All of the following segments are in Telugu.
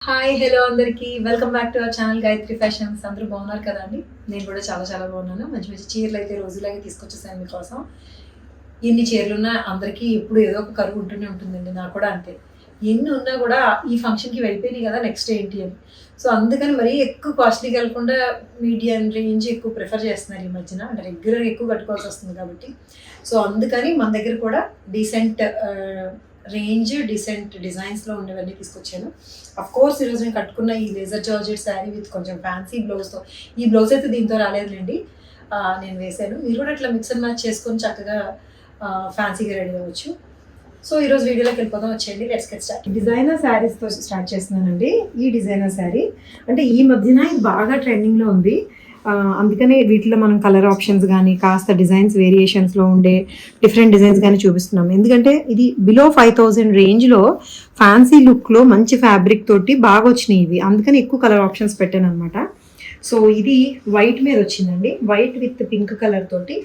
హాయ్ హలో అందరికీ welcome back to our channel Gayatri fashions. అందరూ బాగున్నారు కదండి. నేను కూడా చాలా చాలా బాగున్నాను. మంచి మంచి చీరలు అయితే రోజులాగే తీసుకొచ్చేసాను మీకోసం. ఎన్ని చీరలున్నా అందరికీ ఎప్పుడు ఏదో ఒక కరువు ఉంటూనే ఉంటుందండి. నాకు కూడా అంతే. ఎన్ని ఉన్నా కూడా ఈ ఫంక్షన్కి వెళ్ళిపోయినాయి కదా, నెక్స్ట్ ఏంటి అని. సో అందుకని మరీ ఎక్కువ కాస్ట్లీకి వెళ్ళకుండా మీడియం రేంజ్ ఎక్కువ ప్రిఫర్ చేస్తున్నారు ఈ మధ్యన. అంటే రెగ్యులర్గా ఎక్కువ కట్టుకోవాల్సి వస్తుంది కాబట్టి. సో అందుకని మన దగ్గర కూడా డీసెంట్ రేంజ్, డీసెంట్ డిజైన్స్లో ఉండేవన్నీ తీసుకొచ్చాను. అఫ్ కోర్స్ ఈరోజు నేను కట్టుకున్న ఈ లేజర్ జార్జెట్ శారీ విత్ కొంచెం ఫ్యాన్సీ బ్లౌజ్తో, ఈ బ్లౌజ్ అయితే దీంతో రాలేదులేండి, నేను వేసాను. మీరు కూడా ఇట్లా మిక్స్ అండ్ మ్యాచ్ చేసుకొని చక్కగా ఫ్యాన్సీగా రెడీ అవ్వచ్చు. సో ఈరోజు వీడియోలోకి వెళ్ళిపోదాం, వచ్చేయండి. Let's get start. డిజైనర్ శారీస్తో స్టార్ట్ చేస్తున్నానండి. ఈ డిజైనర్ శారీ అంటే ఈ మధ్యన ఇది బాగా ట్రెండింగ్లో ఉంది. అందుకనే వీటిలో మనం కలర్ ఆప్షన్స్ కానీ కాస్త డిజైన్స్ వేరియేషన్స్లో ఉండే డిఫరెంట్ డిజైన్స్ కానీ చూపిస్తున్నాం. ఎందుకంటే ఇది బిలో 5000 రేంజ్లో ఫ్యాన్సీ లుక్లో మంచి ఫ్యాబ్రిక్ తోటి బాగా వచ్చినాయి ఇవి. అందుకని ఎక్కువ కలర్ ఆప్షన్స్ పెట్టాను అనమాట. సో ఇది వైట్ మీద వచ్చిందండి. వైట్ విత్ పింక్ కలర్ తోటి.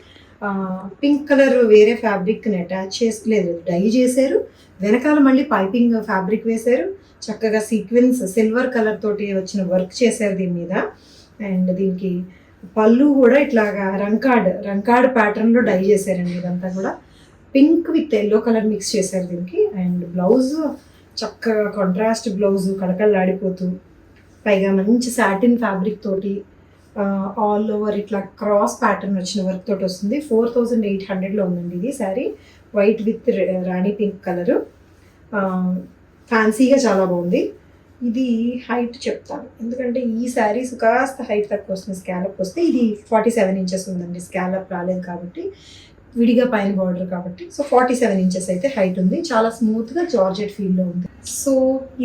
పింక్ కలర్ వేరే ఫ్యాబ్రిక్ని అటాచ్ లేదు, డై చేశారు. వెనకాల మళ్ళీ పైపింగ్ ఫ్యాబ్రిక్ వేశారు. చక్కగా సీక్వెన్స్ సిల్వర్ కలర్ తోటి వచ్చిన వర్క్ చేశారు దీని మీద. అండ్ దీనికి పళ్ళు కూడా ఇట్లాగా రంకాడ్ ప్యాటర్న్లో డై చేశారండి. ఇదంతా కూడా pink with yellow colour mix చేశారు దీనికి. అండ్ బ్లౌజ్ చక్కగా కాంట్రాస్ట్ బ్లౌజ్, కడకళ్ళాడిపోతూ, పైగా మంచి సాటిన్ ఫ్యాబ్రిక్ తోటి ఆల్ ఓవర్ ఇట్లా క్రాస్ ప్యాటర్న్ వచ్చిన వర్క్ తోటి వస్తుంది. 4800లో ఉందండి ఇది శారీ. వైట్ విత్ రాణి పింక్ కలరు. ఫ్యాన్సీగా చాలా బాగుంది. ఇది హైట్ చెప్తాను, ఎందుకంటే ఈ శారీస్ కాస్త హైట్ తక్కువ వస్తుంది. స్కాలప్ వస్తే ఇది 47 ఇంచెస్ ఉందండి. స్కాలప్ రాలేదు కాబట్టి, విడిగా పైన బార్డర్ కాబట్టి. సో 47 ఇంచెస్ అయితే హైట్ ఉంది. చాలా స్మూత్గా జార్జెట్ ఫీల్లో ఉంది. సో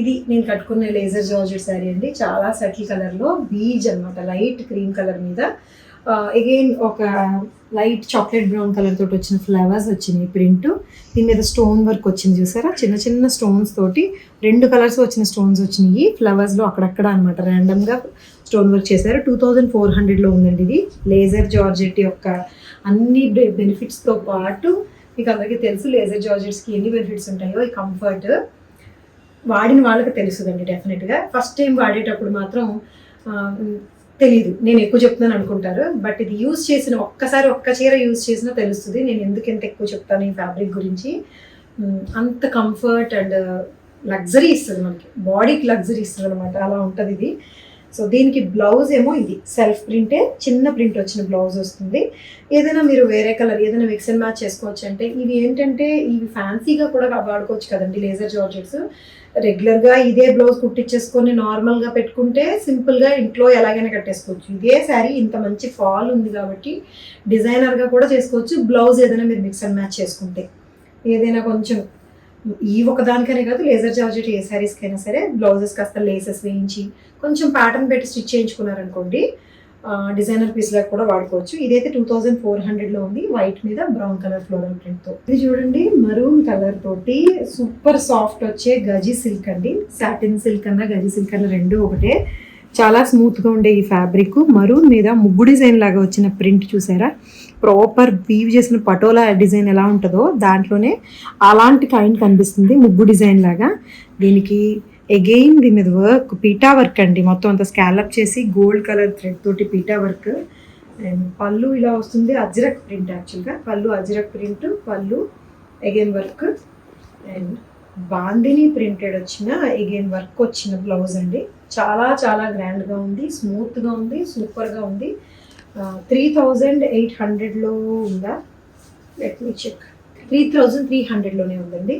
ఇది నేను కట్టుకున్న లేజర్ జార్జెట్ శారీ అండి. చాలా సటిల్ కలర్లో బీజ్ అనమాట, లైట్ క్రీమ్ కలర్ మీద అగైన్ ఒక లైట్ చాక్లెట్ బ్రౌన్ కలర్ తోటి వచ్చిన ఫ్లవర్స్ వచ్చినాయి ప్రింట్. దీని మీద స్టోన్ వర్క్ వచ్చింది చూసారా, చిన్న చిన్న స్టోన్స్ తోటి 2 కలర్స్ వచ్చిన స్టోన్స్ వచ్చినాయి ఫ్లవర్స్లో అక్కడక్కడ అనమాట. ర్యాండమ్గా స్టోన్ వర్క్ చేశారు. 2400లో ఉందండి ఇది. లేజర్ జార్జెట్ యొక్క అన్ని బెనిఫిట్స్తో పాటు మీకు అందరికీ తెలుసు లేజర్ జార్జెట్స్కి ఎన్ని బెనిఫిట్స్ ఉంటాయో. ఈ కంఫర్ట్ వాడిన వాళ్ళకి తెలుస్తుందండి డెఫినెట్గా. ఫస్ట్ టైం వాడేటప్పుడు మాత్రం తెలీదు, నేను ఎక్కువ చెప్తున్నాను అనుకుంటారు. బట్ ఇది యూజ్ చేసిన ఒక్క చీర యూజ్ చేసినా తెలుస్తుంది నేను ఎందుకు ఎంత ఎక్కువ చెప్తాను ఈ ఫ్యాబ్రిక్ గురించి. అంత కంఫర్ట్ అండ్ లగ్జరీ ఇస్తుంది, మనకి బాడీకి లగ్జరీ ఇస్తుంది అనమాట. అలా ఉంటుంది ఇది. సో దీనికి బ్లౌజ్ ఏమో ఇది సెల్ఫ్ ప్రింటే, చిన్న ప్రింట్ వచ్చిన బ్లౌజ్ వస్తుంది. ఏదైనా మీరు వేరే కలర్ ఏదైనా మిక్స్ అండ్ మ్యాచ్ చేసుకోవచ్చు. అంటే ఇవి ఏంటంటే ఇవి ఫ్యాన్సీగా కూడా వాడుకోవచ్చు కదండి లేజర్ జార్జెట్స్. రెగ్యులర్గా ఇదే బ్లౌజ్ కుట్టించేసుకొని నార్మల్గా పెట్టుకుంటే సింపుల్గా ఇంట్లో ఎలాగైనా కట్టేసుకోవచ్చు. ఇదే శారీ ఇంత మంచి ఫాల్ ఉంది కాబట్టి డిజైనర్గా కూడా చేసుకోవచ్చు. బ్లౌజ్ ఏదైనా మీరు మిక్స్ అండ్ మ్యాచ్ చేసుకుంటే, ఏదైనా కొంచెం ఈ ఒకదానికనే కాదు, లేజర్ జార్జెట్ ఏ శారీస్కైనా సరే బ్లౌజెస్ కాస్త లేసెస్ వేయించి కొంచెం ప్యాటర్న్ పెట్టి స్టిచ్ చేయించుకున్నారనుకోండి, డిజైనర్ పీస్ లాగా కూడా వాడుకోవచ్చు. ఇదైతే 2400లో ఉంది, వైట్ మీద బ్రౌన్ కలర్ ఫ్లోరల్ ప్రింట్తో. ఇది చూడండి, మరూన్ కలర్ తోటి సూపర్ సాఫ్ట్ వచ్చే గజీ సిల్క్ అండి. సాటిన్ సిల్క్ అన్న గజీ సిల్క్ అన్న రెండు ఒకటే. చాలా స్మూత్గా ఉండే ఈ ఫ్యాబ్రిక్ మరూన్ మీద ముగ్గు డిజైన్ లాగా వచ్చిన ప్రింట్ చూసారా, ప్రాపర్ వీవ్ చేసిన పటోలా డిజైన్ ఎలా ఉంటుందో దాంట్లోనే అలాంటి కైండ్ కనిపిస్తుంది, ముగ్గు డిజైన్ లాగా. దీనికి అగైన్ దీని మీద వర్క్ పీటా వర్క్ అండి. మొత్తం అంతా స్కాలప్ చేసి గోల్డ్ కలర్ థ్రెడ్ తోటి పీటా వర్క్. అండ్ పళ్ళు ఇలా వస్తుంది, అజ్రక్ ప్రింట్. యాక్చువల్గా పళ్ళు అజ్రక్ ప్రింట్, పళ్ళు again work. And bandhani printed వచ్చిన అగైన్ వర్క్ వచ్చిన బ్లౌజ్ అండి. చాలా చాలా గ్రాండ్గా ఉంది, స్మూత్గా ఉంది, సూపర్గా ఉంది. 3800లో ఉందా, లెట్ మీ చెక్. 3300లోనే ఉందండి.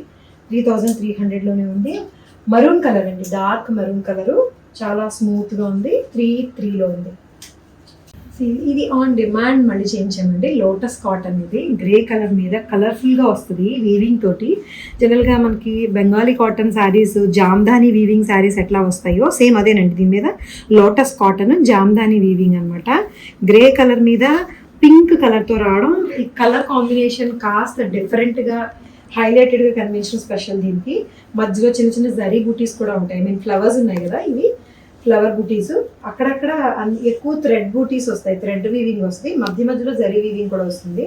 3300లోనే ఉంది. మరూన్ కలర్ అండి, డార్క్ మరూన్ కలరు, చాలా స్మూత్గా ఉంది. 33లో ఉంది. ఇది ఆన్ డిమాండ్ మళ్ళీ చేయించామండి. లోటస్ కాటన్ ఇది గ్రే కలర్ మీద కలర్ఫుల్గా వస్తుంది వీవింగ్ తోటి. జనరల్గా మనకి బెంగాలీ కాటన్ శారీస్, జామ్దాని వీవింగ్ శారీస్ ఎట్లా వస్తాయో సేమ్ అదేనండి. దీని మీద లోటస్ కాటన్ జామ్దాని వీవింగ్ అనమాట. గ్రే కలర్ మీద పింక్ కలర్తో రావడం, ఈ కలర్ కాంబినేషన్ కాస్త డిఫరెంట్గా హైలైటెడ్గా కనిపించడం స్పెషల్. దీనికి మధ్యలో చిన్న చిన్న జరీ బూటీస్ కూడా ఉంటాయి. ఫ్లవర్స్ ఉన్నాయి కదా, ఇవి ఫ్లవర్ బూటీస్. అక్కడక్కడ ఎక్కువ థ్రెడ్ బూటీస్ వస్తాయి, థ్రెడ్ వీవింగ్ వస్తాయి. మధ్య మధ్యలో జరీ వీవింగ్ కూడా వస్తుంది.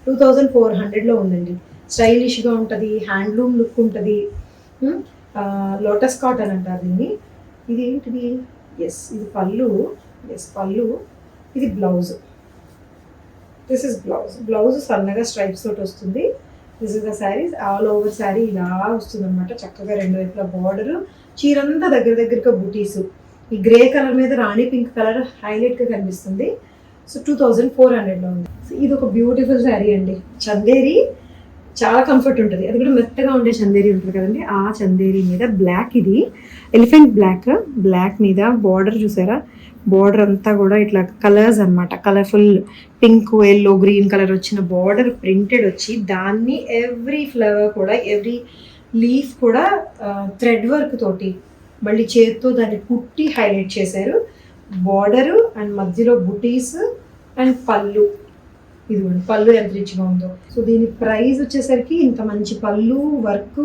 2400లో ఉందండి. స్టైలిష్గా ఉంటుంది, హ్యాండ్లూమ్ లుక్ ఉంటుంది. లోటస్ కాటన్ అంటారు దీన్ని. ఇది ఏంటిది? ఎస్, ఇది పళ్ళు. ఎస్, పళ్ళు. ఇది blouse. This is blouse. Blouse సన్నగా స్ట్రైప్స్ తోటి వస్తుంది. This is the saris. All over sari ఇలా వస్తుంది అనమాట. చక్కగా రెండు వైపులా బార్డర్, చీరంతా దగ్గరగా బూటీస్. ఈ గ్రే కలర్ మీద రాణి పింక్ కలర్ హైలైట్గా కనిపిస్తుంది. సో 2400లో ఉంది. సో ఇది ఒక బ్యూటిఫుల్ శారీ అండి. చందేరి చాలా కంఫర్ట్ ఉంటుంది. అది కూడా మెత్తగా ఉండే చందేరి ఉంటుంది కదండి. ఆ చందేరి మీద బ్లాక్, ఇది ఎలిఫెంట్ బ్లాక్ మీద బార్డర్ చూసారా? బార్డర్ అంతా కూడా ఇట్లా కలర్స్ అనమాట. Colourful pink, yellow, green colour వచ్చిన బార్డర్ ప్రింటెడ్ వచ్చి దాన్ని ఎవ్రీ ఫ్లవర్ కూడా, ఎవ్రీ లీఫ్ కూడా థ్రెడ్ వర్క్ తోటి మళ్ళీ చేతితో దాన్ని కుట్టి హైలైట్ చేశారు. బార్డరు అండ్ మధ్యలో బుటీస్ అండ్ పళ్ళు. ఇదిగోండి పళ్ళు ఎంత రిచ్గా ఉందో. సో దీని ప్రైస్ వచ్చేసరికి ఇంత మంచి పళ్ళు వర్క్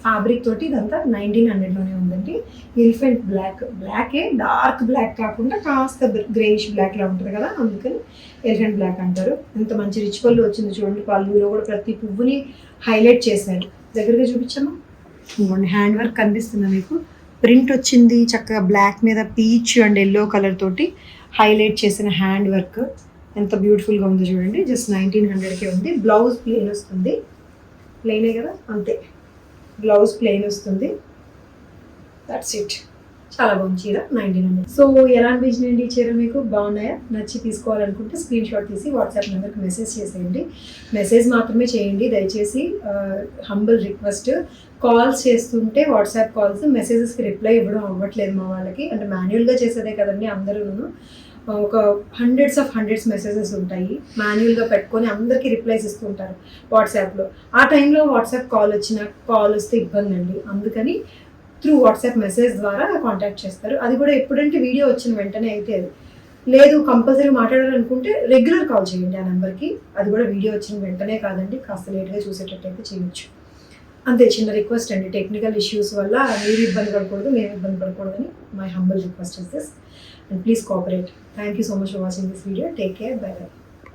ఫ్యాబ్రిక్ తోటి ఇదంతా 1900లోనే ఉందండి. ఎలిఫెంట్ బ్లాకే, డార్క్ బ్లాక్ కాకుండా కాస్త గ్రేయిష్ బ్లాక్లా ఉంటుంది కదా, అందుకని ఎలిఫెంట్ బ్లాక్ అంటారు. ఎంత మంచి రిచ్ పళ్ళు వచ్చింది చూడండి. పళ్ళులో కూడా ప్రతి పువ్వుని హైలైట్ చేశారు. దగ్గరగా చూపించామా? ఇదిగోండి హ్యాండ్ వర్క్ కనిపిస్తుందా మీకు? ప్రింట్ వచ్చింది చక్కగా బ్లాక్ మీద పీచ్ అండ్ ఎల్లో కలర్ తోటి హైలైట్ చేసిన హ్యాండ్ వర్క్. ఎంత బ్యూటిఫుల్గా ఉందో చూడండి. జస్ట్ 1900కే ఉంది. బ్లౌజ్ ప్లెయిన్ వస్తుంది. ప్లెయినే కదా, అంతే. బ్లౌజ్ ప్లెయిన్ వస్తుంది. That's it. చాలా బాగుంది చీర. 1900. సో ఎలా అనిపించినండి ఈ చీర మీకు? బాగున్నాయా? నచ్చి తీసుకోవాలనుకుంటే స్క్రీన్ షాట్ తీసి వాట్సాప్ నెంబర్కి మెసేజ్ చేసేయండి. మెసేజ్ మాత్రమే చేయండి దయచేసి. Humble request. కాల్స్ చేస్తుంటే వాట్సాప్ కాల్స్, మెసేజెస్కి రిప్లై ఇవ్వడం అవ్వట్లేదు మా వాళ్ళకి. అంటే మాన్యువల్గా చేసేదే కదండి అందరూ. ఒక హండ్రెడ్స్ మెసేజెస్ ఉంటాయి. మాన్యువల్గా పెట్టుకొని అందరికీ రిప్లైస్ ఇస్తుంటారు వాట్సాప్లో. ఆ టైంలో వాట్సాప్ కాల్ వస్తే ఇబ్బంది అండి. అందుకని త్రూ వాట్సాప్ మెసేజ్ ద్వారా కాంటాక్ట్ చేస్తారు. అది కూడా ఎప్పుడంటే వీడియో వచ్చిన వెంటనే అయితే, అది లేదు కంపల్సరీ మాట్లాడాలనుకుంటే రెగ్యులర్ కాల్ చేయండి ఆ నెంబర్కి. అది కూడా వీడియో వచ్చిన వెంటనే కాదండి, కాస్త లేట్గా చూసేటట్టయితే చేయొచ్చు. అంతే, చిన్న రిక్వెస్ట్ అండి. టెక్నికల్ ఇష్యూస్ వల్ల మీరు ఇబ్బంది పడకూడదు, మేము ఇబ్బంది పడకూడదని my humble request is this. And please cooperate. Thank you so much for watching this video. Take care. Bye bye.